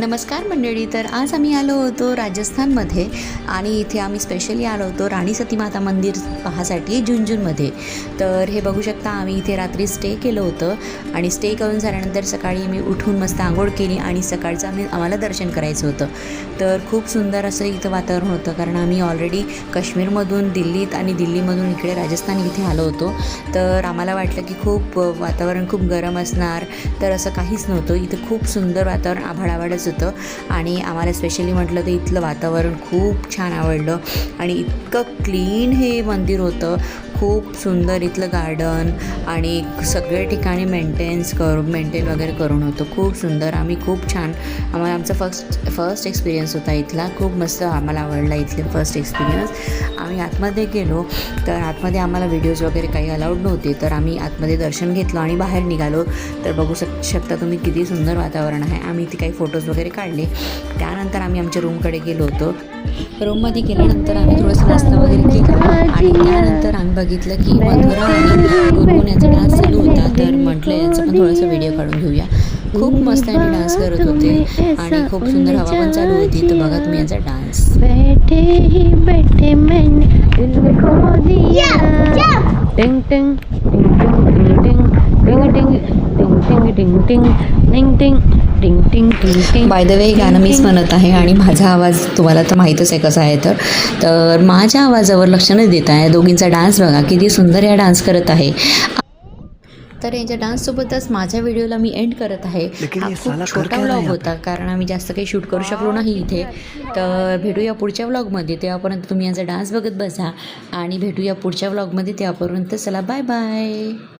नमस्कार मंडळी. तर आज आम्ही आलो होतो राजस्थानमध्ये आणि इथे आम्ही स्पेशली आलो होतो राणी सती माता मंदिर पाहासाठी झुंझुनमध्ये. तर हे बघू शकता, आम्ही इथे रात्री स्टे केलं होतं आणि स्टे करून झाल्यानंतर सकाळी मी उठून मस्त आंघोळ केली आणि सकाळचं आम्हाला दर्शन करायचं होतं. तर खूप सुंदर असं इथं वातावरण होतं, कारण आम्ही ऑलरेडी काश्मीरमधून दिल्लीत आणि दिल्लीमधून इकडे राजस्थान इथे आलो होतो. तर आम्हाला वाटलं की खूप वातावरण खूप गरम असणार, तर असं काहीच नव्हतं. इथं खूप सुंदर वातावरण आभाळावाडच होतं आणि आम्हाला स्पेशली म्हटलं तर इथलं वातावरण खूप छान आवडलं आणि इतकं क्लीन हे मंदिर होतं. खूप सुंदर इथलं गार्डन आणि सगळे ठिकाणी मेंटेन वगैरे करून होतं. खूप सुंदर, आम्ही खूप छान, आम्हाला आमचा फर्स्ट एक्सपिरियन्स होता इथला. खूप मस्त आम्हाला आवडला इथले फर्स्ट एक्सपिरियन्स. आम्ही आतमध्ये गेलो तर आतमध्ये आम्हाला व्हिडिओज वगैरे काही अलाउड नव्हते, तर आम्ही आतमध्ये दर्शन घेतलं आणि बाहेर निघालो. तर बघू शकता तुम्ही किती सुंदर वातावरण आहे. आम्ही इथे काही फोटोज वगैरे काढले. त्यानंतर आम्ही आमच्या रूमकडे गेलो होतो. रूममध्ये गेल्यानंतर आम्ही थोडंसं नाश्ता वगैरे केला आणि त्यानंतर आम्ही बघितलं की मधुरा आणि गुरगुन यांचा डान्स चालू होता. तर म्हटलं यांचा पण थोडासा व्हिडिओ काढून घेऊया. खूप मस्त आणि डान्स करत होते आणि खूप सुंदर हवा पण चालू होती. तर बघा तुम्ही यांचा डान्स. बैठे ही बैठे मैंने दिल खो दिया टिंग टिंग टिंग टिंग टिंग टिंग टिंग टिंग टिंग टिंग टिंग टिंग टिंग टिंग टिंग टिंग. बाय द वे, गाणं मीच म्हणत आहे आणि माझा आवाज तुम्हाला तर माहीतच आहे कसा आहे. तर माझ्या आवाजावर लक्ष न देता आहे दोघींचा डान्स बघा, किती सुंदर या डान्स करत आहे. तर यांच्या डान्ससोबतच माझ्या व्हिडिओला मी एंड करत आहे. हा खूप छोटा व्लॉग होता, कारण आम्ही जास्त काही शूट करू शकलो नाही इथे. तर भेटूया पुढच्या व्लॉगमध्ये. तेव्हापर्यंत तुम्ही यांचा डान्स बघत बसा आणि भेटूया पुढच्या व्लॉगमध्ये. तेव्हापर्यंत चला, बाय बाय.